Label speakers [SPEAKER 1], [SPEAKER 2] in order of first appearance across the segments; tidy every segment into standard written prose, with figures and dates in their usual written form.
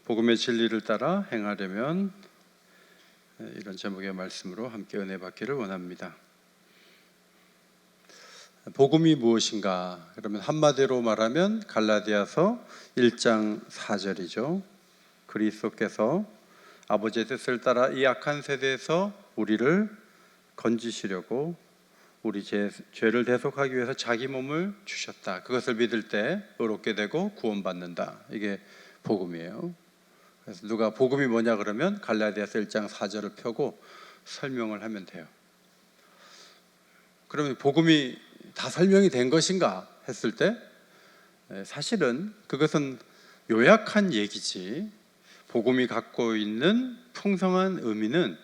[SPEAKER 1] 복음의 진리를 따라 행하려면 이런 제목의 말씀으로 함께 은혜 받기를 원합니다. 복음이 무엇인가? 그러면 한마디로 말하면 갈라디아서 1장 4절이죠. 그리스도께서 아버지의 뜻을 따라 이 악한 세대에서 우리를 건지시려고 우리 죄를 대속하기 위해서 자기 몸을 주셨다. 그것을 믿을 때 의롭게 되고 구원받는다. 이게 복음이에요. 그래서 누가 복음이 뭐냐 그러면 갈라디아서 1장 4절을 펴고 설명을 하면 돼요. 그러면 복음이 다 설명이 된 것인가 했을 때 사실은 그것은 요약한 얘기지, 복음이 갖고 있는 풍성한 의미는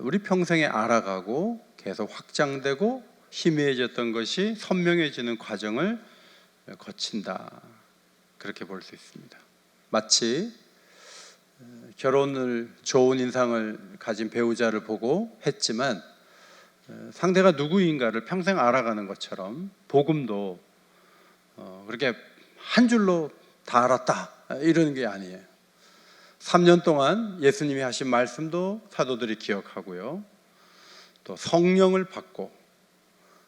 [SPEAKER 1] 우리 평생에 알아가고 계속 확장되고 희미해졌던 것이 선명해지는 과정을 거친다, 그렇게 볼 수 있습니다. 마치 결혼을 좋은 인상을 가진 배우자를 보고 했지만 상대가 누구인가를 평생 알아가는 것처럼 복음도 그렇게 한 줄로 다 알았다 이러는 게 아니에요. 3년 동안 예수님이 하신 말씀도 사도들이 기억하고요, 또 성령을 받고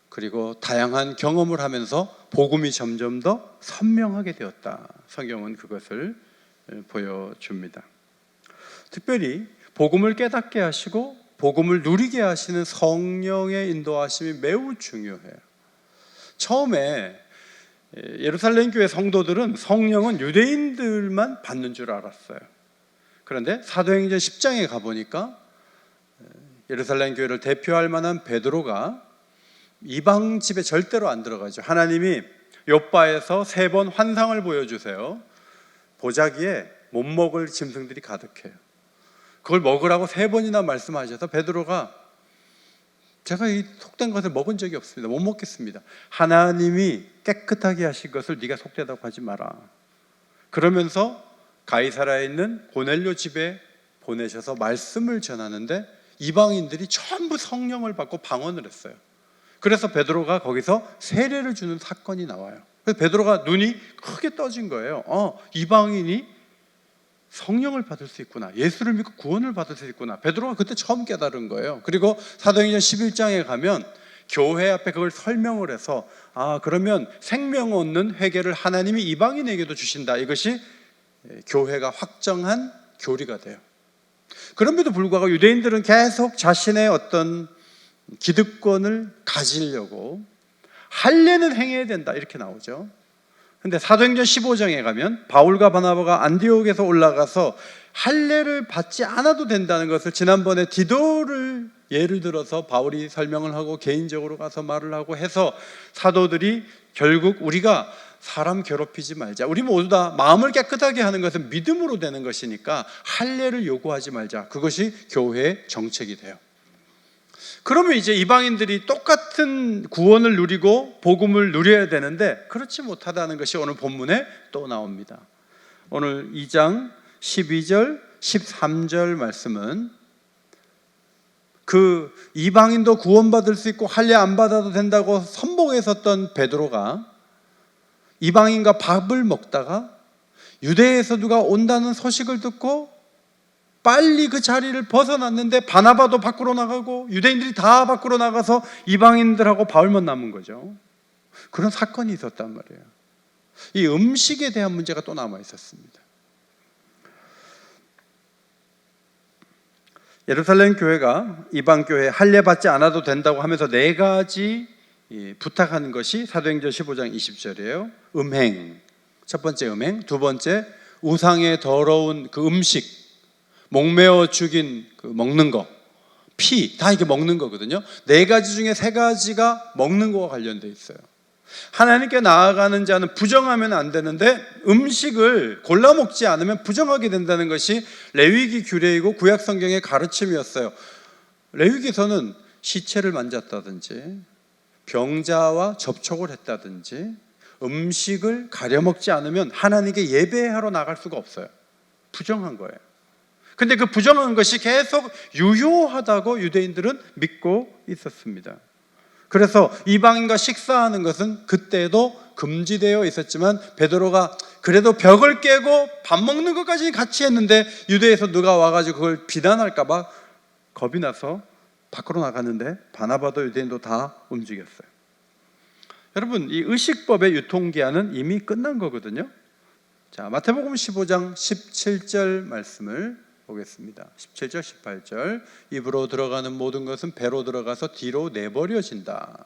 [SPEAKER 1] 그리고 다양한 경험을 하면서 복음이 점점 더 선명하게 되었다. 성경은 그것을 보여줍니다. 특별히 복음을 깨닫게 하시고 복음을 누리게 하시는 성령의 인도하심이 매우 중요해요. 처음에 예루살렘 교회 성도들은 성령은 유대인들만 받는 줄 알았어요. 그런데 사도행전 10장에 가보니까 예루살렘 교회를 대표할 만한 베드로가 이방 집에 절대로 안 들어가죠. 하나님이 욥바에서 3번 환상을 보여주세요. 보자기에 못 먹을 짐승들이 가득해요. 그걸 먹으라고 3번이나 말씀하셔서 베드로가 제가 이 속된 것을 먹은 적이 없습니다. 못 먹겠습니다. 하나님이 깨끗하게 하신 것을 네가 속되다고 하지 마라. 그러면서 가이사라에 있는 고넬료 집에 보내셔서 말씀을 전하는데 이방인들이 전부 성령을 받고 방언을 했어요. 그래서 베드로가 거기서 세례를 주는 사건이 나와요. 그래서 베드로가 눈이 크게 떠진 거예요. 이방인이 성령을 받을 수 있구나, 예수를 믿고 구원을 받을 수 있구나. 베드로가 그때 처음 깨달은 거예요. 그리고 사도행전 11장에 가면 교회 앞에 그걸 설명을 해서 그러면 생명 얻는 회개를 하나님이 이방인에게도 주신다. 이것이 교회가 확정한 교리가 돼요. 그럼에도 불구하고 유대인들은 계속 자신의 어떤 기득권을 가지려고 할례는 행해야 된다 이렇게 나오죠. 근데 사도행전 15장에 가면 바울과 바나바가 안디옥에서 올라가서 할례를 받지 않아도 된다는 것을 지난번에 디도를 예를 들어서 바울이 설명을 하고 개인적으로 가서 말을 하고 해서 사도들이 결국 우리가 사람 괴롭히지 말자, 우리 모두 다 마음을 깨끗하게 하는 것은 믿음으로 되는 것이니까 할례를 요구하지 말자, 그것이 교회의 정책이 돼요. 그러면 이제 이방인들이 똑같은 구원을 누리고 복음을 누려야 되는데 그렇지 못하다는 것이 오늘 본문에 또 나옵니다. 오늘 2장 12절 13절 말씀은 그 이방인도 구원받을 수 있고 할례 안 받아도 된다고 선봉했었던 베드로가 이방인과 밥을 먹다가 유대에서 누가 온다는 소식을 듣고 빨리 그 자리를 벗어났는데 바나바도 밖으로 나가고 유대인들이 다 밖으로 나가서 이방인들하고 바울만 남은 거죠. 그런 사건이 있었단 말이에요. 이 음식에 대한 문제가 또 남아 있었습니다. 예루살렘 교회가 이방 교회에 할례 받지 않아도 된다고 하면서 4가지 부탁하는 것이 사도행전 15장 20절이에요. 음행, 첫 번째 음행, 두 번째 우상의 더러운 그 음식, 목매어 죽인 그 먹는 거, 피, 다 이게 먹는 거거든요. 4가지 중에 3가지가 먹는 거와 관련되어 있어요. 하나님께 나아가는 자는 부정하면 안 되는데 음식을 골라 먹지 않으면 부정하게 된다는 것이 레위기 규례이고 구약 성경의 가르침이었어요. 레위기서는 시체를 만졌다든지 병자와 접촉을 했다든지 음식을 가려 먹지 않으면 하나님께 예배하러 나갈 수가 없어요. 부정한 거예요. 근데 그 부정한 것이 계속 유효하다고 유대인들은 믿고 있었습니다. 그래서 이방인과 식사하는 것은 그때도 금지되어 있었지만 베드로가 그래도 벽을 깨고 밥 먹는 것까지 같이 했는데 유대에서 누가 와가지고 그걸 비난할까 봐 겁이 나서 밖으로 나갔는데 바나바도 유대인도 다 움직였어요. 여러분, 이 의식법의 유통기한은 이미 끝난 거거든요. 자, 마태복음 15장 17절 말씀을 보겠습니다. 17절 18절. 입으로 들어가는 모든 것은 배로 들어가서 뒤로 내버려진다.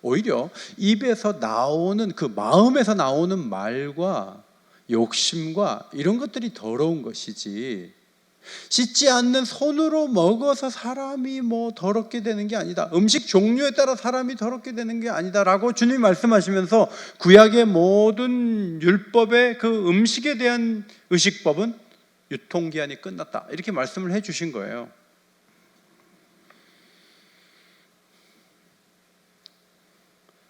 [SPEAKER 1] 오히려 입에서 나오는 그 마음에서 나오는 말과 욕심과 이런 것들이 더러운 것이지, 씻지 않는 손으로 먹어서 사람이 뭐 더럽게 되는 게 아니다, 음식 종류에 따라 사람이 더럽게 되는 게 아니다 라고 주님이 말씀하시면서 구약의 모든 율법의 그 음식에 대한 의식법은 유통기한이 끝났다, 이렇게 말씀을 해 주신 거예요.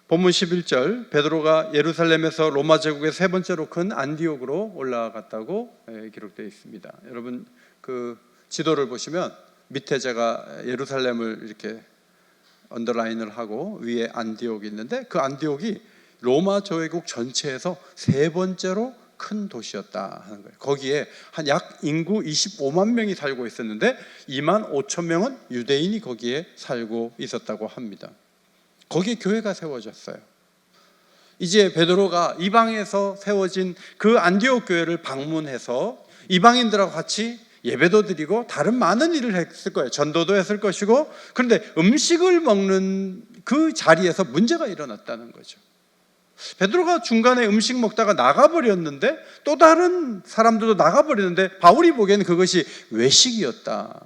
[SPEAKER 1] 본문 11절, 베드로가 예루살렘에서 로마 제국의 세 번째로 큰 안디옥으로 올라갔다고 기록되어 있습니다. 여러분, 그 지도를 보시면 밑에 제가 예루살렘을 이렇게 언더라인을 하고 위에 안디옥이 있는데, 그 안디옥이 로마 제국 전체에서 세 번째로 큰 도시였다 하는 거예요. 거기에 한 약 인구 25만 명이 살고 있었는데 2만 5천 명은 유대인이 거기에 살고 있었다고 합니다. 거기에 교회가 세워졌어요. 이제 베드로가 이방에서 세워진 그 안디옥 교회를 방문해서 이방인들하고 같이 예배도 드리고 다른 많은 일을 했을 거예요. 전도도 했을 것이고, 그런데 음식을 먹는 그 자리에서 문제가 일어났다는 거죠. 베드로가 중간에 음식 먹다가 나가버렸는데, 또 다른 사람들도 나가버렸는데, 바울이 보기에는 그것이 외식이었다,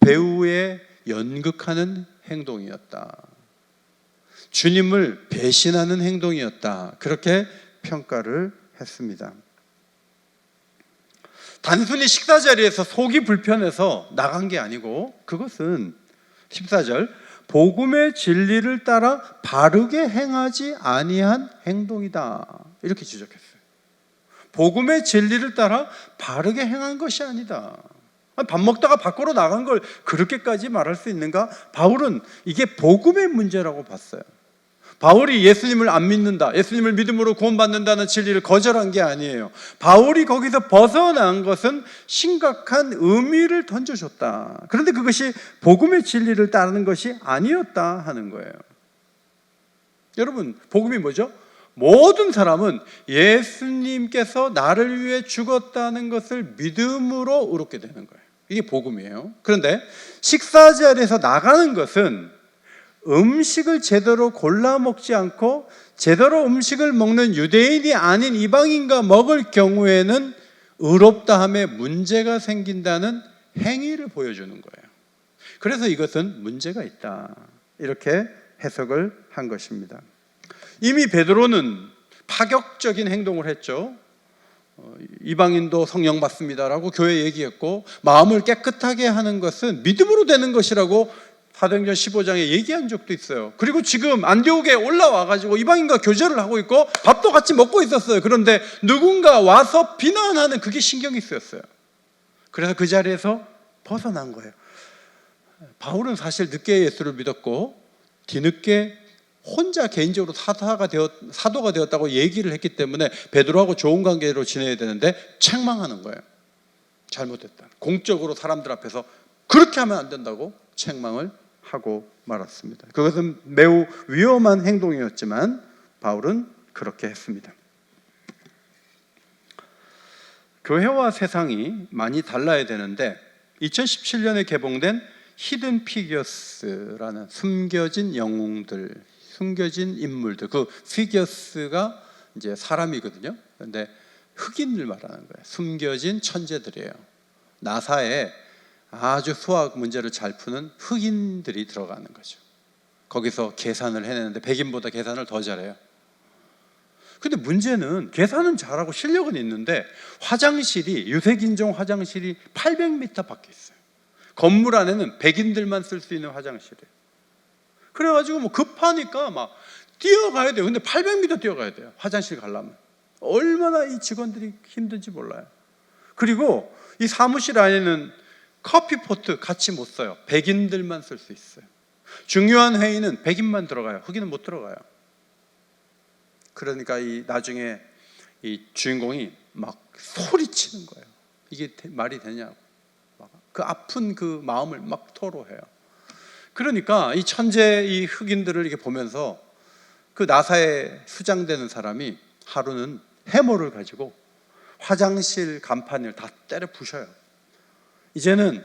[SPEAKER 1] 배우의 연극하는 행동이었다, 주님을 배신하는 행동이었다, 그렇게 평가를 했습니다. 단순히 식사 자리에서 속이 불편해서 나간 게 아니고, 그것은 14절, 복음의 진리를 따라 바르게 행하지 아니한 행동이다, 이렇게 지적했어요. 복음의 진리를 따라 바르게 행한 것이 아니다. 밥 먹다가 밖으로 나간 걸 그렇게까지 말할 수 있는가? 바울은 이게 복음의 문제라고 봤어요. 바울이 예수님을 안 믿는다, 예수님을 믿음으로 구원받는다는 진리를 거절한 게 아니에요. 바울이 거기서 벗어난 것은 심각한 의미를 던져줬다. 그런데 그것이 복음의 진리를 따르는 것이 아니었다 하는 거예요. 여러분, 복음이 뭐죠? 모든 사람은 예수님께서 나를 위해 죽었다는 것을 믿음으로 의롭게 되는 거예요. 이게 복음이에요. 그런데 식사 자리에서 나가는 것은 음식을 제대로 골라 먹지 않고 제대로 음식을 먹는 유대인이 아닌 이방인과 먹을 경우에는 의롭다함에 문제가 생긴다는 행위를 보여주는 거예요. 그래서 이것은 문제가 있다, 이렇게 해석을 한 것입니다. 이미 베드로는 파격적인 행동을 했죠. 이방인도 성령 받습니다라고 교회에 얘기했고, 마음을 깨끗하게 하는 것은 믿음으로 되는 것이라고 사도행전 15장에 얘기한 적도 있어요. 그리고 지금 안디옥에 올라와가지고 이방인과 교제를 하고 있고 밥도 같이 먹고 있었어요. 그런데 누군가 와서 비난하는 그게 신경이 쓰였어요. 그래서 그 자리에서 벗어난 거예요. 바울은 사실 늦게 예수를 믿었고 뒤늦게 혼자 개인적으로 사도가 되었다고 얘기를 했기 때문에 베드로하고 좋은 관계로 지내야 되는데 책망하는 거예요. 잘못했다. 공적으로 사람들 앞에서 그렇게 하면 안 된다고 책망을 하고 말았습니다. 그것은 매우 위험한 행동이었지만 바울은 그렇게 했습니다. 교회와 세상이 많이 달라야 되는데 2017년에 개봉된 히든 피겨스라는 숨겨진 영웅들, 숨겨진 인물들, 그 피겨스가 이제 사람이거든요. 그런데 흑인을 말하는 거예요. 숨겨진 천재들이에요. 나사에 아주 수학 문제를 잘 푸는 흑인들이 들어가는 거죠. 거기서 계산을 해내는데 백인보다 계산을 더 잘해요. 근데 문제는 계산은 잘하고 실력은 있는데 화장실이, 유색인종 화장실이 800m 밖에 있어요. 건물 안에는 백인들만 쓸 수 있는 화장실이에요. 그래가지고 뭐 급하니까 막 뛰어가야 돼요. 근데 800m 뛰어가야 돼요. 화장실 가려면. 얼마나 이 직원들이 힘든지 몰라요. 그리고 이 사무실 안에는 커피포트 같이 못 써요. 백인들만 쓸 수 있어요. 중요한 회의는 백인만 들어가요. 흑인은 못 들어가요. 그러니까 이 나중에 이 주인공이 막 소리치는 거예요. 이게 말이 되냐고. 그 아픈 그 마음을 막 토로해요. 그러니까 이 천재 이 흑인들을 이렇게 보면서 그 나사에 수장되는 사람이 하루는 해머를 가지고 화장실 간판을 다 때려 부셔요. 이제는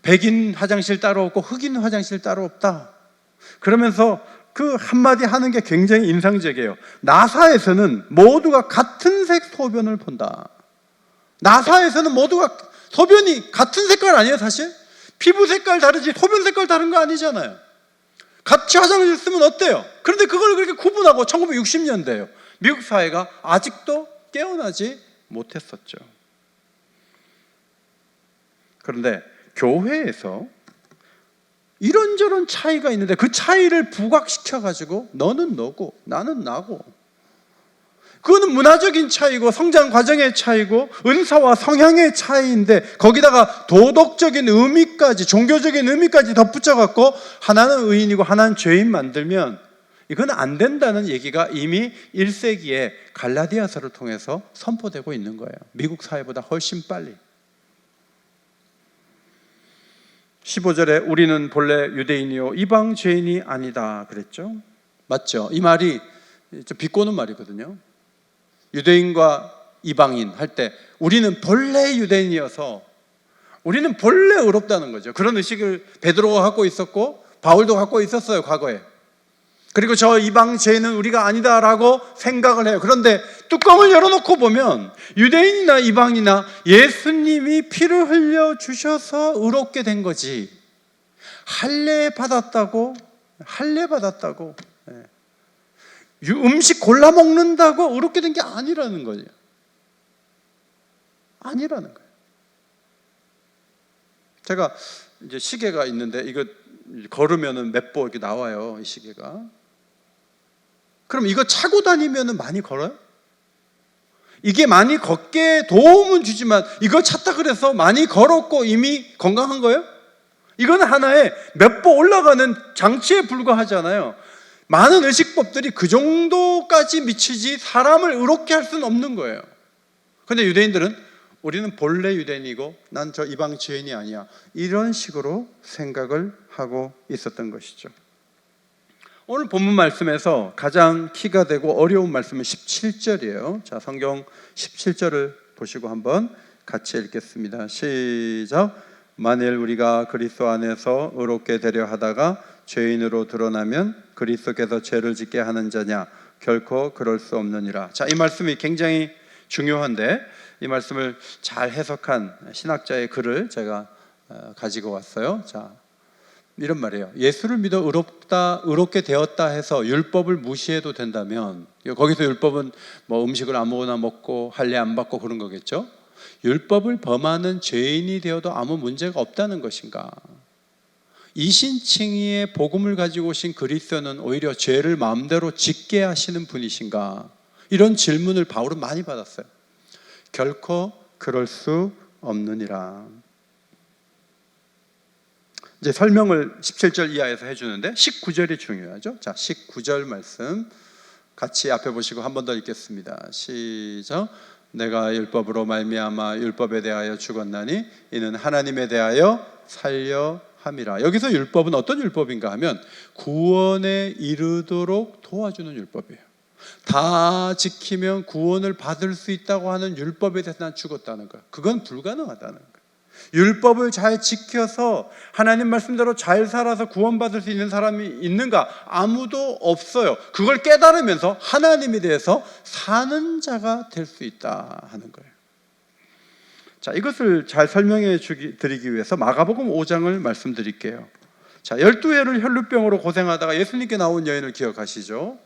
[SPEAKER 1] 백인 화장실 따로 없고 흑인 화장실 따로 없다. 그러면서 그 한마디 하는 게 굉장히 인상적이에요. 나사에서는 모두가 같은 색 소변을 본다. 나사에서는 모두가 소변이 같은 색깔 아니에요, 사실? 피부 색깔 다르지 소변 색깔 다른 거 아니잖아요. 같이 화장실 쓰면 어때요? 그런데 그걸 그렇게 구분하고 1960년대예요. 미국 사회가 아직도 깨어나지 못했었죠. 그런데 교회에서 이런저런 차이가 있는데 그 차이를 부각시켜가지고 너는 너고 나는 나고, 그거는 문화적인 차이고 성장 과정의 차이고 은사와 성향의 차이인데 거기다가 도덕적인 의미까지 종교적인 의미까지 덧붙여갖고 하나는 의인이고 하나는 죄인 만들면 이건 안 된다는 얘기가 이미 1세기에 갈라디아서를 통해서 선포되고 있는 거예요. 미국 사회보다 훨씬 빨리. 15절에 우리는 본래 유대인이요 이방 죄인이 아니다 그랬죠. 맞죠? 이 말이 좀 비꼬는 말이거든요. 유대인과 이방인 할 때 우리는 본래 유대인이어서 우리는 본래 의롭다는 거죠. 그런 의식을 베드로가 갖고 있었고 바울도 갖고 있었어요, 과거에. 그리고 저 이방 죄인은 우리가 아니다라고 생각을 해요. 그런데 뚜껑을 열어놓고 보면 유대인이나 이방이나 예수님이 피를 흘려 주셔서 의롭게 된 거지, 할례 받았다고 음식 골라 먹는다고 의롭게 된 게 아니라는 거예요. 아니라는 거예요. 제가 이제 시계가 있는데 이거 걸으면은 몇 보 이렇게 나와요, 이 시계가. 그럼 이거 차고 다니면은 많이 걸어요? 이게 많이 걷게 도움은 주지만 이걸 찾다 그래서 많이 걸었고 이미 건강한 거예요? 이건 하나의 몇 보 올라가는 장치에 불과하잖아요. 많은 의식법들이 그 정도까지 미치지 사람을 의롭게 할 수는 없는 거예요. 그런데 유대인들은 우리는 본래 유대인이고 난 저 이방 죄인이 아니야, 이런 식으로 생각을 하고 있었던 것이죠. 오늘 본문 말씀에서 가장 키가 되고 어려운 말씀은 17절이에요. 자, 성경 17절을 보시고 한번 같이 읽겠습니다. 시작. 만일 우리가 그리스도 안에서 의롭게 되려 하다가 죄인으로 드러나면 그리스도께서 죄를 짓게 하는 자냐? 결코 그럴 수 없느니라. 자, 이 말씀이 굉장히 중요한데 이 말씀을 잘 해석한 신학자의 글을 제가 가지고 왔어요. 자, 이런 말이에요. 예수를 믿어 의롭게 되었다 해서 율법을 무시해도 된다면, 거기서 율법은 뭐 음식을 아무거나 먹고 할례 안 받고 그런 거겠죠. 율법을 범하는 죄인이 되어도 아무 문제가 없다는 것인가? 이신칭의의 복음을 가지고 오신 그리스도는 오히려 죄를 마음대로 짓게 하시는 분이신가? 이런 질문을 바울은 많이 받았어요. 결코 그럴 수 없느니라. 이제 설명을 17절 이하에서 해주는데 19절이 중요하죠. 자, 19절 말씀 같이 앞에 보시고 한 번 더 읽겠습니다. 시작. 내가 율법으로 말미암아 율법에 대하여 죽었나니 이는 하나님에 대하여 살려 함이라. 여기서 율법은 어떤 율법인가 하면 구원에 이르도록 도와주는 율법이에요. 다 지키면 구원을 받을 수 있다고 하는 율법에 대해서 난 죽었다는 거야. 그건 불가능하다는 거야. 율법을 잘 지켜서 하나님 말씀대로 잘 살아서 구원받을 수 있는 사람이 있는가? 아무도 없어요. 그걸 깨달으면서 하나님에 대해서 사는 자가 될 수 있다 하는 거예요. 자, 이것을 잘 설명해 드리기 위해서 마가복음 5장을 말씀드릴게요. 자, 12해를 혈루병으로 고생하다가 예수님께 나온 여인을 기억하시죠?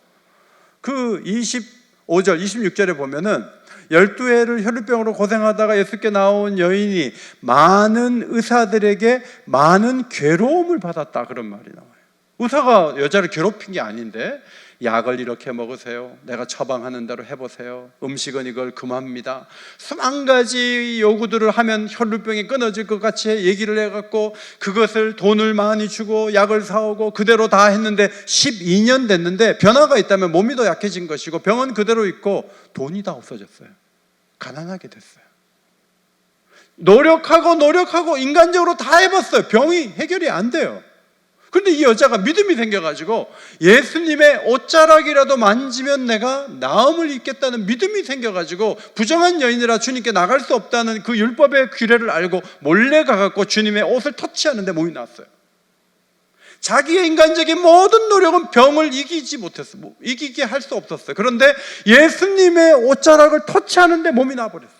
[SPEAKER 1] 그 25절, 26절에 보면은 12해를 혈루병으로 고생하다가 예수께 나온 여인이 많은 의사들에게 많은 괴로움을 받았다, 그런 말이 나와요. 의사가 여자를 괴롭힌 게 아닌데 약을 이렇게 먹으세요. 내가 처방하는 대로 해보세요. 음식은 이걸 금합니다. 수만 가지 요구들을 하면 혈루병이 끊어질 것 같이 얘기를 해갖고 그것을 돈을 많이 주고 약을 사오고 그대로 다 했는데 12년 됐는데 변화가 있다면 몸이 더 약해진 것이고 병은 그대로 있고 돈이 다 없어졌어요. 가난하게 됐어요. 노력하고 인간적으로 다 해봤어요. 병이 해결이 안 돼요. 그런데 이 여자가 믿음이 생겨가지고 예수님의 옷자락이라도 만지면 내가 나음을 입겠다는 믿음이 생겨가지고 부정한 여인이라 주님께 나갈 수 없다는 그 율법의 규례를 알고 몰래 가갖고 주님의 옷을 터치하는데 몸이 나았어요. 자기의 인간적인 모든 노력은 병을 이기지 못했어요. 이기게 할 수 없었어요. 그런데 예수님의 옷자락을 터치하는데 몸이 나버렸어요.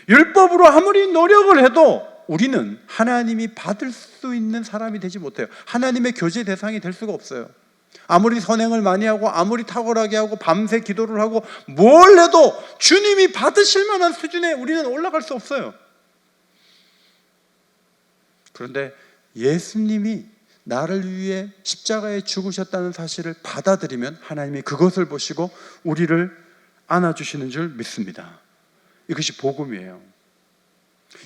[SPEAKER 1] 율법으로 아무리 노력을 해도 우리는 하나님이 받을 수 있는 사람이 되지 못해요. 하나님의 교제 대상이 될 수가 없어요. 아무리 선행을 많이 하고 아무리 탁월하게 하고 밤새 기도를 하고 뭘 해도 주님이 받으실 만한 수준에 우리는 올라갈 수 없어요. 그런데 예수님이 나를 위해 십자가에 죽으셨다는 사실을 받아들이면 하나님이 그것을 보시고 우리를 안아주시는 줄 믿습니다. 이것이 복음이에요.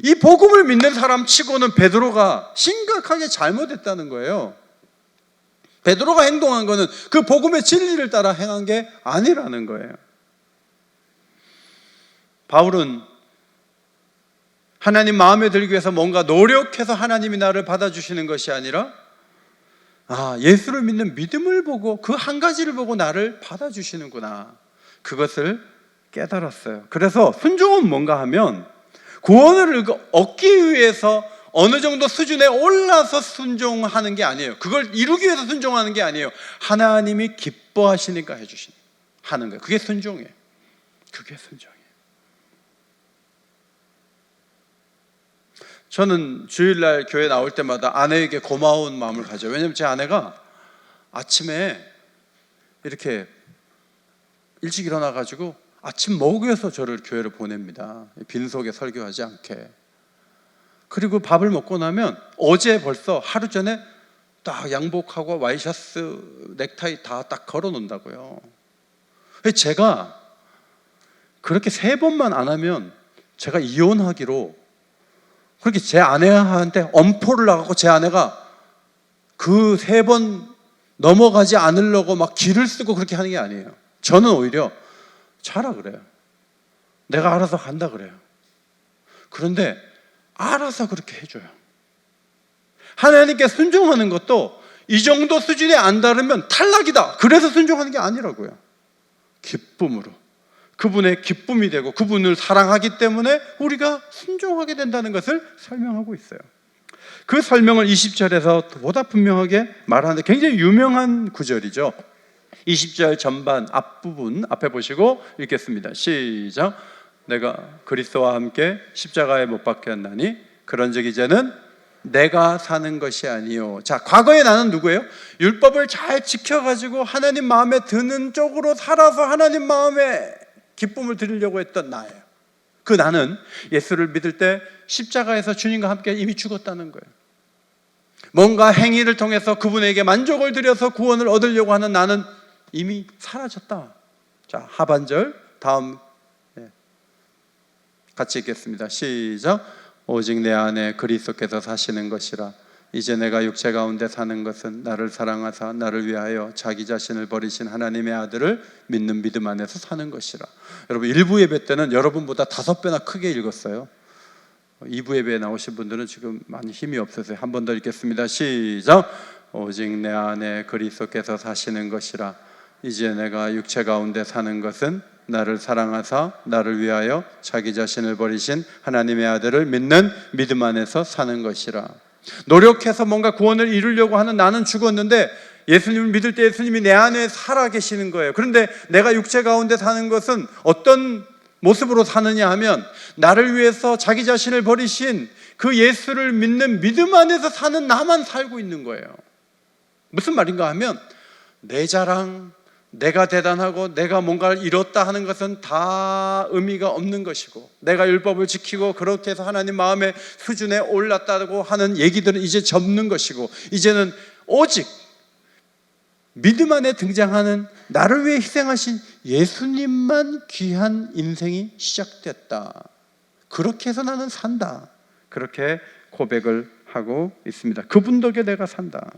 [SPEAKER 1] 이 복음을 믿는 사람 치고는 베드로가 심각하게 잘못했다는 거예요. 베드로가 행동한 거는 그 복음의 진리를 따라 행한 게 아니라는 거예요. 바울은 하나님 마음에 들기 위해서 뭔가 노력해서 하나님이 나를 받아주시는 것이 아니라 예수를 믿는 믿음을 보고 그 한 가지를 보고 나를 받아주시는구나, 그것을 깨달았어요. 그래서 순종은 뭔가 하면 구원을 얻기 위해서 어느 정도 수준에 올라서 순종하는 게 아니에요. 그걸 이루기 위해서 순종하는 게 아니에요. 하나님이 기뻐하시니까 하는 거예요. 그게 순종이에요. 그게 순종이에요. 저는 주일날 교회 나올 때마다 아내에게 고마운 마음을 가져요. 왜냐하면 제 아내가 아침에 이렇게 일찍 일어나가지고 아침 먹여서 저를 교회를 보냅니다. 빈속에 설교하지 않게. 그리고 밥을 먹고 나면 어제 벌써 하루 전에 딱 양복하고 와이셔츠 넥타이 다 딱 걸어 놓는다고요. 제가 그렇게 3번만 안 하면 제가 이혼하기로 그렇게 제 아내한테 엄포를 나가고 제 아내가 그 3번 넘어가지 않으려고 막 기를 쓰고 그렇게 하는 게 아니에요. 저는 오히려 자라 그래요. 내가 알아서 간다 그래요. 그런데 알아서 그렇게 해줘요. 하나님께 순종하는 것도 이 정도 수준에 안 다르면 탈락이다, 그래서 순종하는 게 아니라고요. 기쁨으로, 그분의 기쁨이 되고 그분을 사랑하기 때문에 우리가 순종하게 된다는 것을 설명하고 있어요. 그 설명을 20절에서 보다 분명하게 말하는데 굉장히 유명한 구절이죠. 20절 전반 앞부분 앞에 보시고 읽겠습니다. 시작. 내가 그리스도와 함께 십자가에 못 박혔나니 그런즉 이제는 내가 사는 것이 아니요. 자, 과거의 나는 누구예요? 율법을 잘 지켜가지고 하나님 마음에 드는 쪽으로 살아서 하나님 마음에 기쁨을 드리려고 했던 나예요. 그 나는 예수를 믿을 때 십자가에서 주님과 함께 이미 죽었다는 거예요. 뭔가 행위를 통해서 그분에게 만족을 드려서 구원을 얻으려고 하는 나는 이미 사라졌다. 자, 하반절 다음 같이 읽겠습니다. 시작. 오직 내 안에 그리스도께서 사시는 것이라. 이제 내가 육체 가운데 사는 것은 나를 사랑하사 나를 위하여 자기 자신을 버리신 하나님의 아들을 믿는 믿음 안에서 사는 것이라. 여러분, 1부 예배 때는 여러분보다 5배나 크게 읽었어요. 2부 예배에 나오신 분들은 지금 많이 힘이 없어서요. 한 번 더 읽겠습니다. 시작. 오직 내 안에 그리스도께서 사시는 것이라. 이제 내가 육체 가운데 사는 것은 나를 사랑하사 나를 위하여 자기 자신을 버리신 하나님의 아들을 믿는 믿음 안에서 사는 것이라. 노력해서 뭔가 구원을 이루려고 하는 나는 죽었는데 예수님을 믿을 때 예수님이 내 안에 살아 계시는 거예요. 그런데 내가 육체 가운데 사는 것은 어떤 모습으로 사느냐 하면 나를 위해서 자기 자신을 버리신 그 예수를 믿는 믿음 안에서 사는 나만 살고 있는 거예요. 무슨 말인가 하면 내 자랑, 내가 대단하고 내가 뭔가를 이뤘다 하는 것은 다 의미가 없는 것이고, 내가 율법을 지키고 그렇게 해서 하나님 마음의 수준에 올랐다고 하는 얘기들은 이제 접는 것이고, 이제는 오직 믿음 안에 등장하는 나를 위해 희생하신 예수님만 귀한 인생이 시작됐다. 그렇게 해서 나는 산다. 그렇게 고백을 하고 있습니다. 그분 덕에 내가 산다.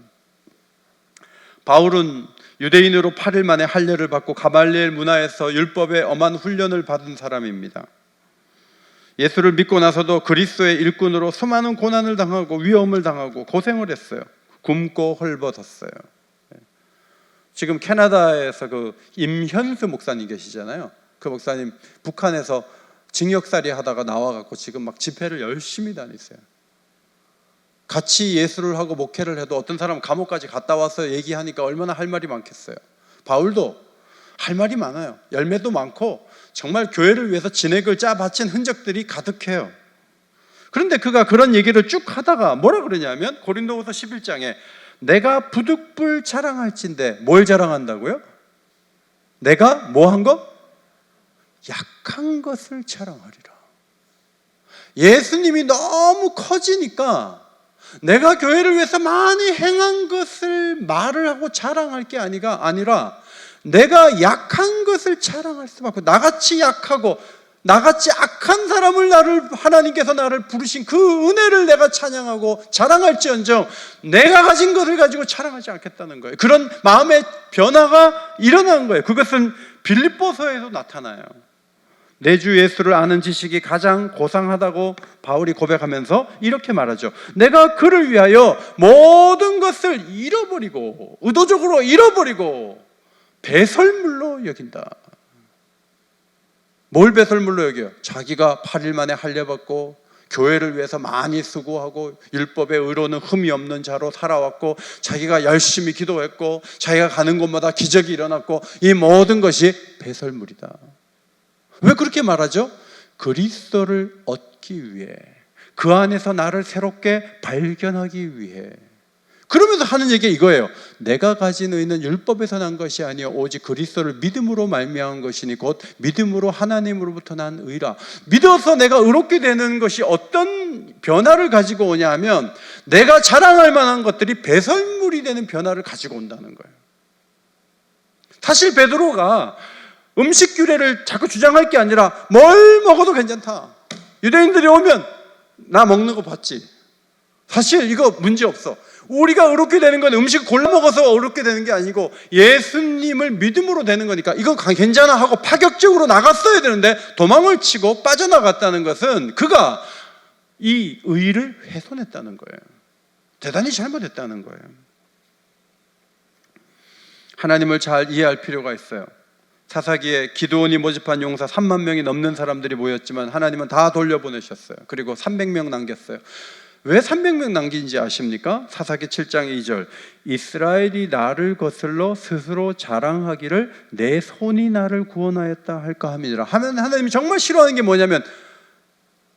[SPEAKER 1] 바울은 유대인으로 8일 만에 할례를 받고 가말리엘 문화에서 율법의 엄한 훈련을 받은 사람입니다. 예수를 믿고 나서도 그리스도의 일꾼으로 수많은 고난을 당하고 위험을 당하고 고생을 했어요. 굶고 헐벗었어요. 지금 캐나다에서 그 임현수 목사님 계시잖아요. 그 목사님 북한에서 징역살이 하다가 나와갖고 지금 막 집회를 열심히 다니세요. 같이 예수를 하고 목회를 해도 어떤 사람은 감옥까지 갔다 와서 얘기하니까 얼마나 할 말이 많겠어요. 바울도 할 말이 많아요. 열매도 많고 정말 교회를 위해서 진액을 짜 바친 흔적들이 가득해요. 그런데 그가 그런 얘기를 쭉 하다가 뭐라 그러냐면 고린도후서 11장에 내가 부득불 자랑할진대. 뭘 자랑한다고요? 내가 뭐 한 것? 약한 것을 자랑하리라. 예수님이 너무 커지니까 내가 교회를 위해서 많이 행한 것을 말을 하고 자랑할 게 아니라 내가 약한 것을 자랑할 수밖에. 나같이 약하고 나같이 악한 사람을 하나님께서 나를 부르신 그 은혜를 내가 찬양하고 자랑할지언정 내가 가진 것을 가지고 자랑하지 않겠다는 거예요. 그런 마음의 변화가 일어난 거예요. 그것은 빌립보서에도 나타나요. 내 주 예수를 아는 지식이 가장 고상하다고 바울이 고백하면서 이렇게 말하죠. 내가 그를 위하여 모든 것을 잃어버리고 의도적으로 잃어버리고 배설물로 여긴다. 뭘 배설물로 여겨요? 자기가 8일 만에 할례받고 교회를 위해서 많이 수고하고 율법의 의로는 흠이 없는 자로 살아왔고 자기가 열심히 기도했고 자기가 가는 곳마다 기적이 일어났고 이 모든 것이 배설물이다. 왜 그렇게 말하죠? 그리스도를 얻기 위해, 그 안에서 나를 새롭게 발견하기 위해. 그러면서 하는 얘기가 이거예요. 내가 가진 의는 율법에서 난 것이 아니요 오직 그리스도를 믿음으로 말미암은 것이니 곧 믿음으로 하나님으로부터 난 의라. 믿어서 내가 의롭게 되는 것이 어떤 변화를 가지고 오냐 하면 내가 자랑할 만한 것들이 배설물이 되는 변화를 가지고 온다는 거예요. 사실 베드로가 음식 규례를 자꾸 주장할 게 아니라 뭘 먹어도 괜찮다. 유대인들이 오면 나 먹는 거 봤지? 사실 이거 문제 없어. 우리가 의롭게 되는 건 음식을 골라 먹어서 의롭게 되는 게 아니고 예수님을 믿음으로 되는 거니까 이거 괜찮아 하고 파격적으로 나갔어야 되는데 도망을 치고 빠져나갔다는 것은 그가 이 의를 훼손했다는 거예요. 대단히 잘못했다는 거예요. 하나님을 잘 이해할 필요가 있어요. 사사기에 기드온이 모집한 용사 3만 명이 넘는 사람들이 모였지만 하나님은 다 돌려보내셨어요. 그리고 300명 남겼어요. 왜 300명 남긴지 아십니까? 사사기 7장 2절 이스라엘이 나를 거슬러 스스로 자랑하기를 내 손이 나를 구원하였다 할까 함이니라. 하면 하나님이 정말 싫어하는 게 뭐냐면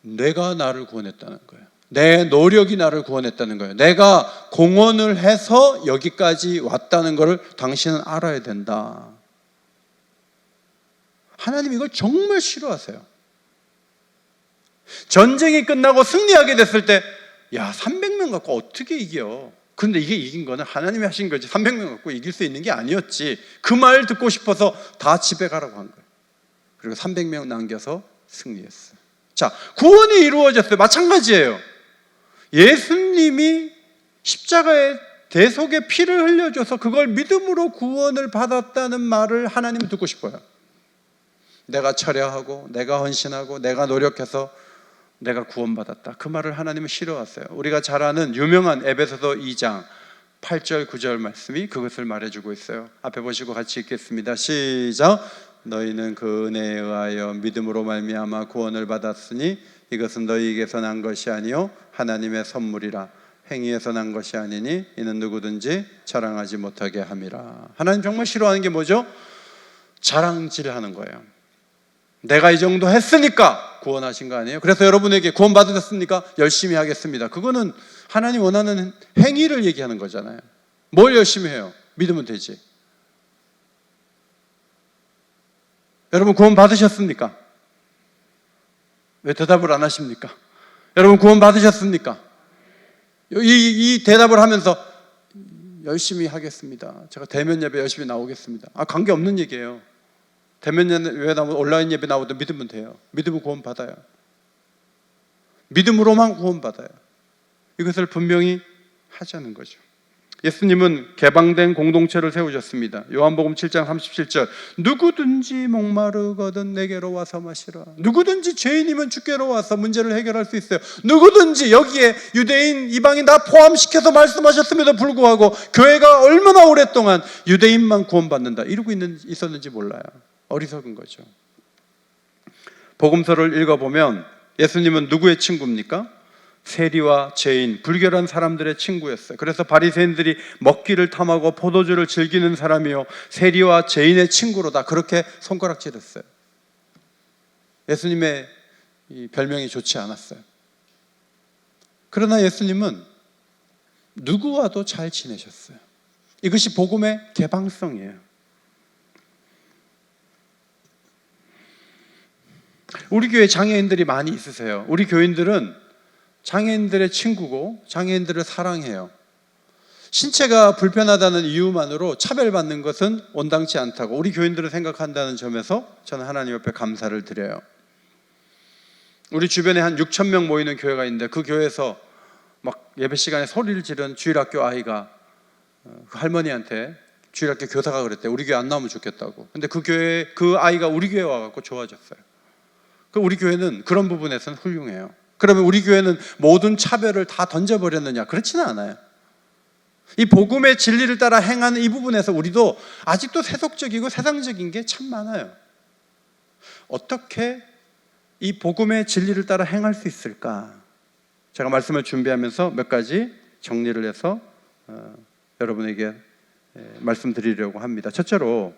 [SPEAKER 1] 내가 나를 구원했다는 거예요. 내 노력이 나를 구원했다는 거예요. 내가 공헌을 해서 여기까지 왔다는 것을 당신은 알아야 된다. 하나님 이걸 정말 싫어하세요. 전쟁이 끝나고 승리하게 됐을 때 야 300명 갖고 어떻게 이겨? 그런데 이게 이긴 거는 하나님이 하신 거지 300명 갖고 이길 수 있는 게 아니었지. 그 말 듣고 싶어서 다 집에 가라고 한 거예요. 그리고 300명 남겨서 승리했어요. 자, 구원이 이루어졌어요. 마찬가지예요. 예수님이 십자가에 대속의 피를 흘려줘서 그걸 믿음으로 구원을 받았다는 말을 하나님은 듣고 싶어요. 내가 철야하고 내가 헌신하고 내가 노력해서 내가 구원받았다. 그 말을 하나님은 싫어하세요. 우리가 잘 아는 유명한 에베소서 2장 8절 9절 말씀이 그것을 말해주고 있어요. 앞에 보시고 같이 읽겠습니다. 시작. 너희는 그 은혜에 의하여 믿음으로 말미암아 구원을 받았으니 이것은 너희에게서 난 것이 아니요 하나님의 선물이라. 행위에서 난 것이 아니니 이는 누구든지 자랑하지 못하게 함이라. 하나님 정말 싫어하는 게 뭐죠? 자랑질하는 거예요. 내가 이 정도 했으니까 구원하신 거 아니에요? 그래서 여러분에게 구원 받으셨습니까? 열심히 하겠습니다. 그거는 하나님 원하는 행위를 얘기하는 거잖아요. 뭘 열심히 해요? 믿으면 되지. 여러분 구원 받으셨습니까? 왜 대답을 안 하십니까? 여러분 구원 받으셨습니까? 이 대답을 하면서 열심히 하겠습니다. 제가 대면 예배 열심히 나오겠습니다. 관계없는 얘기예요. 대면 예배 나오면 온라인 예배 나오든 믿으면 돼요. 믿으면 구원 받아요. 믿음으로만 구원 받아요. 이것을 분명히 하자는 거죠. 예수님은 개방된 공동체를 세우셨습니다. 요한복음 7장 37절, 누구든지 목마르거든 내게로 와서 마시라. 누구든지 죄인이면 주께로 와서 문제를 해결할 수 있어요. 누구든지, 여기에 유대인, 이방인 다 포함시켜서 말씀하셨음에도 불구하고 교회가 얼마나 오랫동안 유대인만 구원받는다 이러고 있었는지 몰라요. 어리석은 거죠. 복음서를 읽어보면 예수님은 누구의 친구입니까? 세리와 죄인, 불결한 사람들의 친구였어요. 그래서 바리새인들이 먹기를 탐하고 포도주를 즐기는 사람이요 세리와 죄인의 친구로다, 그렇게 손가락질했어요. 예수님의 이 별명이 좋지 않았어요. 그러나 예수님은 누구와도 잘 지내셨어요. 이것이 복음의 개방성이에요. 우리 교회 장애인들이 많이 있으세요. 우리 교인들은 장애인들의 친구고 장애인들을 사랑해요. 신체가 불편하다는 이유만으로 차별받는 것은 온당치 않다고 우리 교인들은 생각한다는 점에서 저는 하나님 옆에 감사를 드려요. 우리 주변에 한 6천 명 모이는 교회가 있는데 그 교회에서 막 예배 시간에 소리를 지른 주일학교 아이가 그 할머니한테, 주일학교 교사가 그랬대요. 우리 교회 안 나오면 좋겠다고. 근데 그 아이가 우리 교회 와갖고 좋아졌어요. 우리 교회는 그런 부분에서는 훌륭해요. 그러면 우리 교회는 모든 차별을 다 던져버렸느냐? 그렇지는 않아요. 이 복음의 진리를 따라 행하는 이 부분에서 우리도 아직도 세속적이고 세상적인 게 참 많아요. 어떻게 이 복음의 진리를 따라 행할 수 있을까? 제가 말씀을 준비하면서 몇 가지 정리를 해서 여러분에게 말씀드리려고 합니다. 첫째로,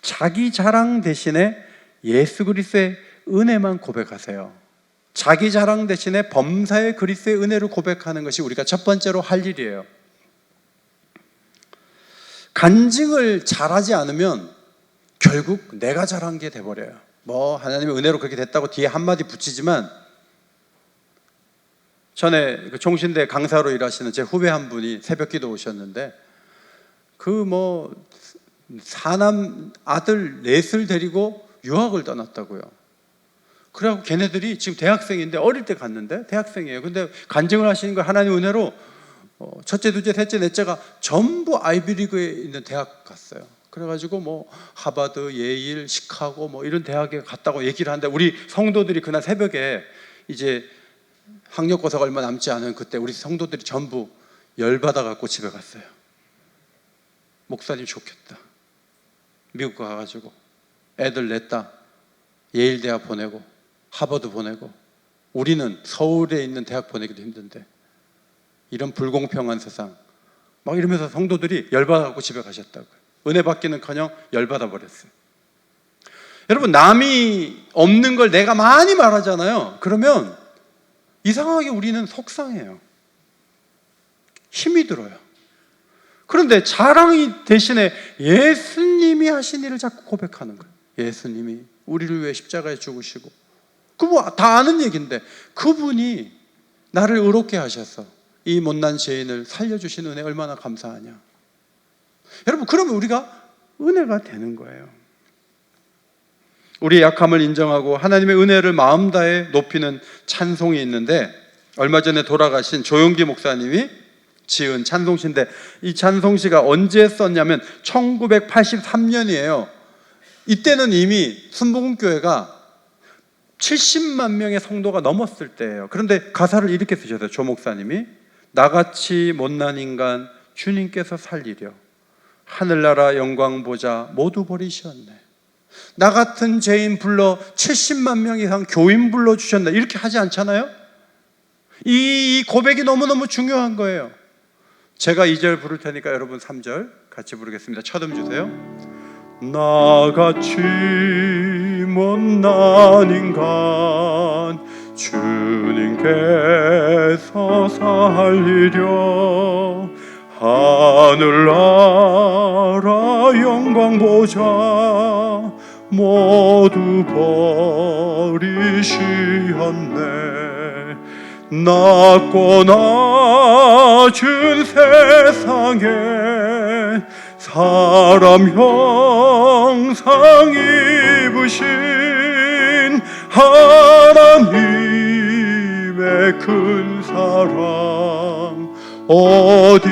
[SPEAKER 1] 자기 자랑 대신에 예수 그리스도의 은혜만 고백하세요. 자기 자랑 대신에 범사의 그리스도의 은혜를 고백하는 것이 우리가 첫 번째로 할 일이에요. 간증을 잘하지 않으면 결국 내가 잘한 게 돼버려요. 하나님의 은혜로 그렇게 됐다고 뒤에 한마디 붙이지만, 전에 종신대 강사로 일하시는 제 후배 한 분이 새벽기도 오셨는데 사남 아들 넷을 데리고 유학을 떠났다고요. 그래갖고 걔네들이 지금 대학생인데, 어릴 때 갔는데 대학생이에요. 근데 간증을 하시는 거, 하나님 은혜로 첫째, 둘째, 셋째, 넷째가 전부 아이비리그에 있는 대학 갔어요. 그래가지고 하버드, 예일, 시카고 이런 대학에 갔다고 얘기를 하는데, 우리 성도들이 그날 새벽에 이제 학력고사가 얼마 남지 않은 그때 우리 성도들이 전부 열받아갖고 집에 갔어요. 목사님 좋겠다. 미국 가가지고 애들 냈다. 예일 대학 보내고 하버드 보내고, 우리는 서울에 있는 대학 보내기도 힘든데 이런 불공평한 세상 이러면서 성도들이 열받아갖고 집에 가셨다고요. 은혜 받기는커녕 열받아 버렸어요. 여러분, 남이 없는 걸 내가 많이 말하잖아요. 그러면 이상하게 우리는 속상해요. 힘이 들어요. 그런데 자랑이 대신에 예수님이 하신 일을 자꾸 고백하는 거예요. 예수님이 우리를 위해 십자가에 죽으시고, 다 아는 얘기인데 그분이 나를 의롭게 하셔서 이 못난 죄인을 살려주신 은혜 얼마나 감사하냐. 여러분, 그러면 우리가 은혜가 되는 거예요. 우리의 약함을 인정하고 하나님의 은혜를 마음 다해 높이는 찬송이 있는데, 얼마 전에 돌아가신 조용기 목사님이 지은 찬송시인데, 이 찬송시가 언제 썼냐면 1983년이에요. 이때는 이미 순복음교회가 70만 명의 성도가 넘었을 때예요. 그런데 가사를 이렇게 쓰셨어요. 조 목사님이, 나같이 못난 인간 주님께서 살리려 하늘나라 영광 보자 모두 버리셨네. 나 같은 죄인 불러 70만 명 이상 교인 불러주셨네. 이렇게 하지 않잖아요? 이 고백이 너무너무 중요한 거예요. 제가 2절 부를 테니까 여러분 3절 같이 부르겠습니다. 첫음 주세요. 나같이 못난 인간 주님께서 살리려 하늘나라 영광 보자 모두 버리시었네. 낮고 낮은 세상에 사람 형상 입으신 하나님의 큰 사랑 어디에다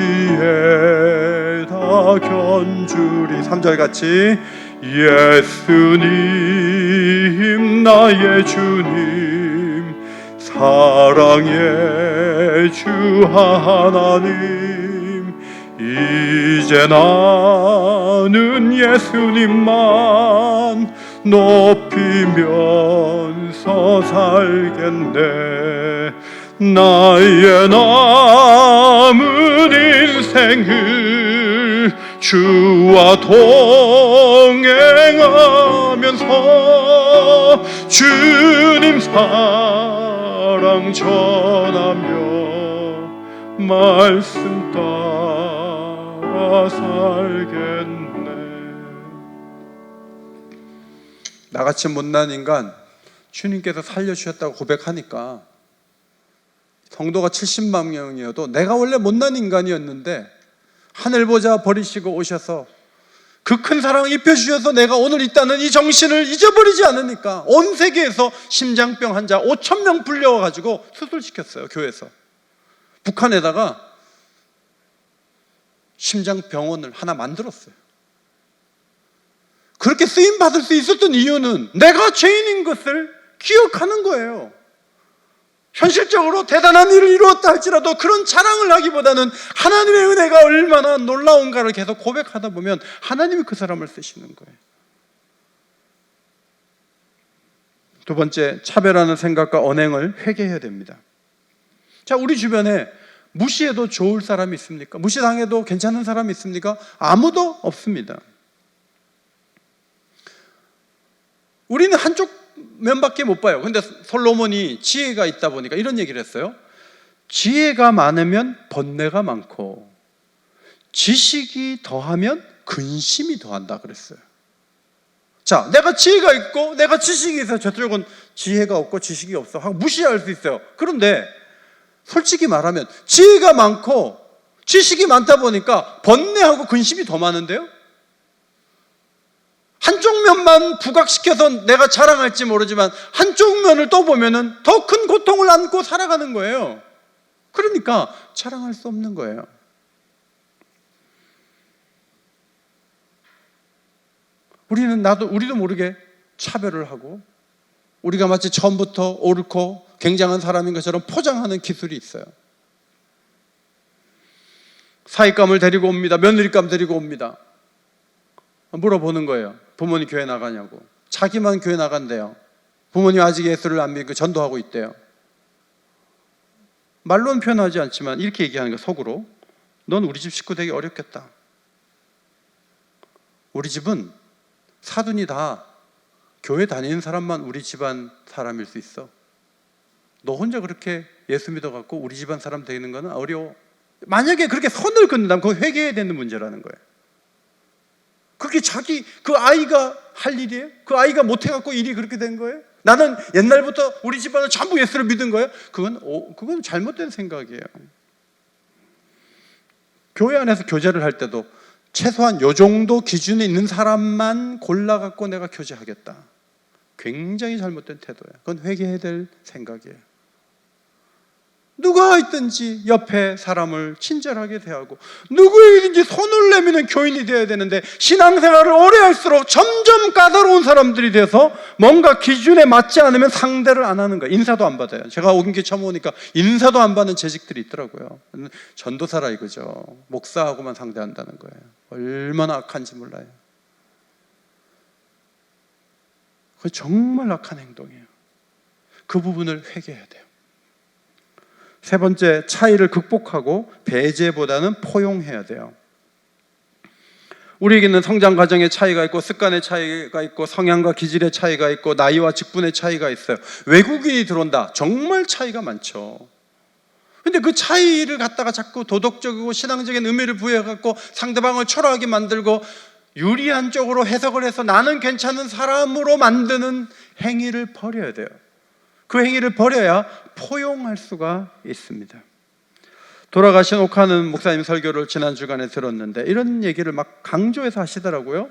[SPEAKER 1] 견주리. 3절 같이. 예수님 나의 주님 사랑의 주 하나님 이제 나는 예수님만 높이면서 살겠네. 나의 남은 인생을 주와 동행하면서 주님 사랑 전하며 말씀 따라 살겠네. 나같이 못난 인간 주님께서 살려주셨다고 고백하니까 성도가 70만 명이어도 내가 원래 못난 인간이었는데 하늘 보자 버리시고 오셔서 그 큰 사랑을 입혀주셔서 내가 오늘 있다는 이 정신을 잊어버리지 않으니까 온 세계에서 심장병 환자 5,000명 불려와가지고 수술시켰어요. 교회에서. 북한에다가 심장병원을 하나 만들었어요. 그렇게 쓰임받을 수 있었던 이유는 내가 죄인인 것을 기억하는 거예요. 현실적으로 대단한 일을 이루었다 할지라도 그런 자랑을 하기보다는 하나님의 은혜가 얼마나 놀라운가를 계속 고백하다 보면 하나님이 그 사람을 쓰시는 거예요. 두 번째, 차별하는 생각과 언행을 회개해야 됩니다. 자, 우리 주변에 무시해도 좋을 사람이 있습니까? 무시당해도 괜찮은 사람이 있습니까? 아무도 없습니다. 우리는 한쪽 면밖에 못 봐요. 근데 솔로몬이 지혜가 있다 보니까 이런 얘기를 했어요. 지혜가 많으면 번뇌가 많고 지식이 더하면 근심이 더한다 그랬어요. 자, 내가 지혜가 있고 내가 지식이 있어 저쪽은 지혜가 없고 지식이 없어 하고 무시할 수 있어요. 그런데 솔직히 말하면 지혜가 많고 지식이 많다 보니까 번뇌하고 근심이 더 많은데요. 한쪽 면만 부각시켜서 내가 자랑할지 모르지만 한쪽 면을 또 보면은 더 큰 고통을 안고 살아가는 거예요. 그러니까 자랑할 수 없는 거예요. 우리도 모르게 차별을 하고 우리가 마치 처음부터 옳고 굉장한 사람인 것처럼 포장하는 기술이 있어요. 사익감을 데리고 옵니다. 며느리감 데리고 옵니다. 물어보는 거예요. 부모님 교회 나가냐고. 자기만 교회 나간대요. 부모님 아직 예수를 안 믿고 전도하고 있대요. 말로는 표현하지 않지만 이렇게 얘기하는 거예요. 속으로. 넌 우리 집 식구 되기 어렵겠다. 우리 집은 사돈이 다 교회 다니는 사람만 우리 집안 사람일 수 있어. 너 혼자 그렇게 예수 믿어갖고 우리 집안 사람 되는 거는 어려워. 만약에 그렇게 선을 긋는다면 그거 회개해야 되는 문제라는 거예요. 그게 그 아이가 할 일이에요? 그 아이가 못해갖고 일이 그렇게 된 거예요? 나는 옛날부터 우리 집안은 전부 예수를 믿은 거예요? 그건 잘못된 생각이에요. 교회 안에서 교제를 할 때도 최소한 요 정도 기준에 있는 사람만 골라갖고 내가 교제하겠다. 굉장히 잘못된 태도예요. 그건 회개해야 될 생각이에요. 누가 있든지 옆에 사람을 친절하게 대하고 누구에게든지 손을 내미는 교인이 되어야 되는데 신앙생활을 오래 할수록 점점 까다로운 사람들이 돼서 뭔가 기준에 맞지 않으면 상대를 안 하는 거예요. 인사도 안 받아요. 제가 오긴 처음 오니까 인사도 안 받는 재직들이 있더라고요. 전도사라 이거죠. 목사하고만 상대한다는 거예요. 얼마나 악한지 몰라요. 그게 정말 악한 행동이에요. 그 부분을 회개해야 돼요. 세 번째, 차이를 극복하고 배제보다는 포용해야 돼요. 우리에게는 성장 과정의 차이가 있고 습관의 차이가 있고 성향과 기질의 차이가 있고 나이와 직분의 차이가 있어요. 외국인이 들어온다. 정말 차이가 많죠. 근데 그 차이를 갖다가 자꾸 도덕적이고 신앙적인 의미를 부여해갖고 상대방을 초라하게 만들고 유리한 쪽으로 해석을 해서 나는 괜찮은 사람으로 만드는 행위를 버려야 돼요. 그 행위를 버려야 포용할 수가 있습니다. 돌아가신 옥하는 목사님 설교를 지난 주간에 들었는데 이런 얘기를 막 강조해서 하시더라고요.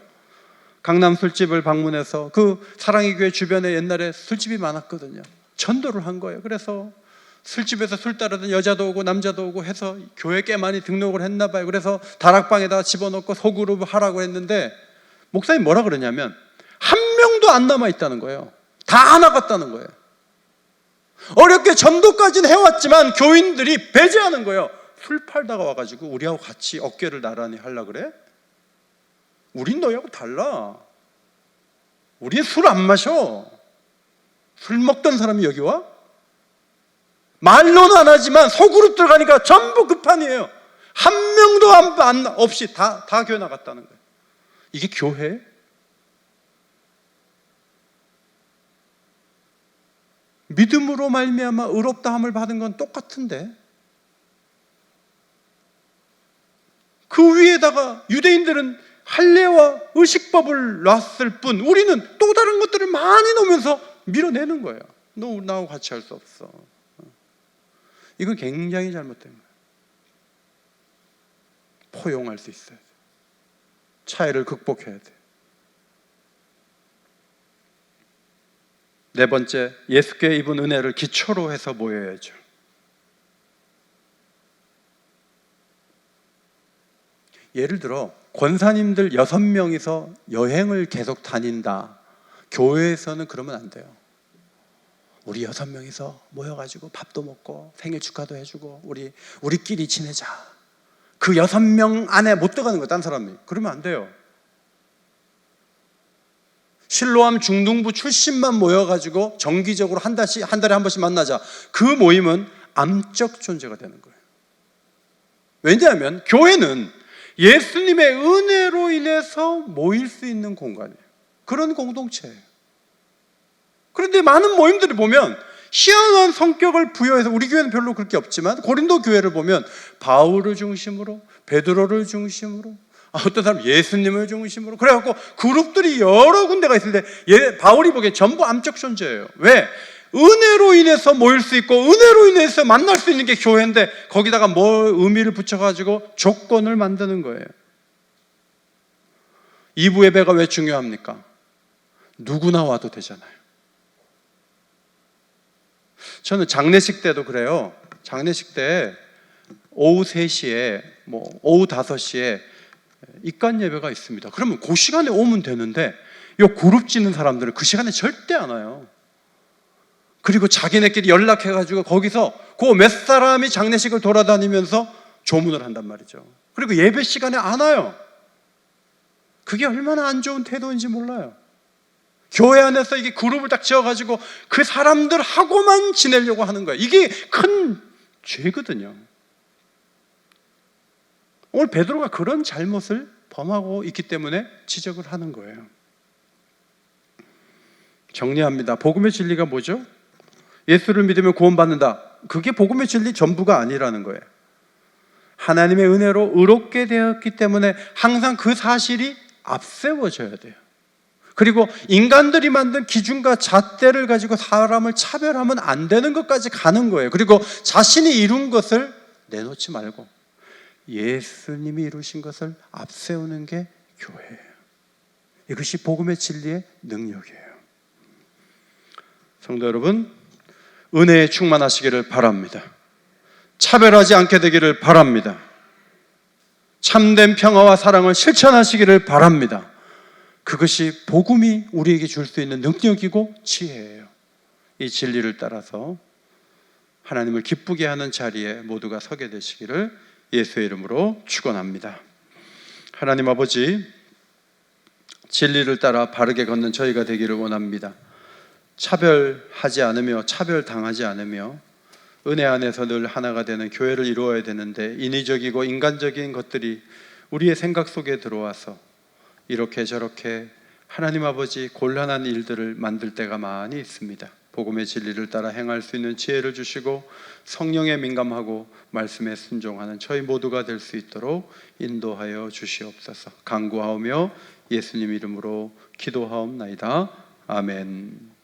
[SPEAKER 1] 강남 술집을 방문해서 그 사랑의 교회 주변에 옛날에 술집이 많았거든요. 전도를 한 거예요. 그래서 술집에서 술 따르던 여자도 오고 남자도 오고 해서 교회 꽤 많이 등록을 했나 봐요. 그래서 다락방에다가 집어넣고 소그룹 하라고 했는데 목사님 뭐라 그러냐면 한 명도 안 남아있다는 거예요. 다 나갔다는 거예요. 어렵게 전도까지는 해왔지만 교인들이 배제하는 거예요. 술 팔다가 와가지고 우리하고 같이 어깨를 나란히 하려고 그래? 우린 너희하고 달라. 우린 술 안 마셔. 술 먹던 사람이 여기 와? 말로는 안 하지만 소그룹 들어가니까 전부 급판이에요. 한 명도 없이 다 교회 나갔다는 거예요. 이게 교회? 믿음으로 말미암아 의롭다함을 받은 건 똑같은데 그 위에다가 유대인들은 할례와 의식법을 놨을 뿐 우리는 또 다른 것들을 많이 놓으면서 밀어내는 거예요. 너 나하고 같이 할 수 없어. 이건 굉장히 잘못된 거예요. 포용할 수 있어야 돼. 차이를 극복해야 돼. 네 번째, 예수께 입은 은혜를 기초로 해서 모여야죠. 예를 들어 권사님들 6명이서 여행을 계속 다닌다. 교회에서는 그러면 안 돼요. 우리 6명이서 모여가지고 밥도 먹고 생일 축하도 해주고 우리끼리 지내자. 그 6명 안에 못 들어가는 거예요. 딴 사람이. 그러면 안 돼요. 실로암 중등부 출신만 모여가지고 정기적으로 한 달에 한 번씩 만나자. 그 모임은 암적 존재가 되는 거예요. 왜냐하면 교회는 예수님의 은혜로 인해서 모일 수 있는 공간이에요. 그런 공동체예요. 그런데 많은 모임들을 보면 희한한 성격을 부여해서 우리 교회는 별로 그럴 게 없지만 고린도 교회를 보면 바울을 중심으로 베드로를 중심으로 어떤 사람 예수님을 중심으로 그래갖고 그룹들이 여러 군데가 있는데 바울이 보기엔 전부 암적 존재예요. 왜? 은혜로 인해서 모일 수 있고 은혜로 인해서 만날 수 있는 게 교회인데 거기다가 뭘 의미를 붙여가지고 조건을 만드는 거예요. 2부 예배가 왜 중요합니까? 누구나 와도 되잖아요. 저는 장례식 때도 그래요. 장례식 때 오후 3시에 오후 5시에 입관 예배가 있습니다. 그러면 그 시간에 오면 되는데 요 그룹 짓는 사람들은 그 시간에 절대 안 와요. 그리고 자기네끼리 연락해가지고 거기서 그 몇 사람이 장례식을 돌아다니면서 조문을 한단 말이죠. 그리고 예배 시간에 안 와요. 그게 얼마나 안 좋은 태도인지 몰라요. 교회 안에서 이게 그룹을 딱 지어가지고 그 사람들하고만 지내려고 하는 거예요. 이게 큰 죄거든요. 오늘 베드로가 그런 잘못을 범하고 있기 때문에 지적을 하는 거예요. 정리합니다. 복음의 진리가 뭐죠? 예수를 믿으면 구원받는다. 그게 복음의 진리 전부가 아니라는 거예요. 하나님의 은혜로 의롭게 되었기 때문에 항상 그 사실이 앞세워져야 돼요. 그리고 인간들이 만든 기준과 잣대를 가지고 사람을 차별하면 안 되는 것까지 가는 거예요. 그리고 자신이 이룬 것을 내놓지 말고 예수님이 이루신 것을 앞세우는 게 교회예요. 이것이 복음의 진리의 능력이에요. 성도 여러분, 은혜에 충만하시기를 바랍니다. 차별하지 않게 되기를 바랍니다. 참된 평화와 사랑을 실천하시기를 바랍니다. 그것이 복음이 우리에게 줄 수 있는 능력이고 지혜예요. 이 진리를 따라서 하나님을 기쁘게 하는 자리에 모두가 서게 되시기를 예수의 이름으로 축원합니다. 하나님 아버지, 진리를 따라 바르게 걷는 저희가 되기를 원합니다. 차별하지 않으며 차별당하지 않으며 은혜 안에서 늘 하나가 되는 교회를 이루어야 되는데 인위적이고 인간적인 것들이 우리의 생각 속에 들어와서 이렇게 저렇게 하나님 아버지 곤란한 일들을 만들 때가 많이 있습니다. 복음의 진리를 따라 행할 수 있는 지혜를 주시고 성령에 민감하고 말씀에 순종하는 저희 모두가 될 수 있도록 인도하여 주시옵소서. 간구하오며 예수님 이름으로 기도하옵나이다. 아멘.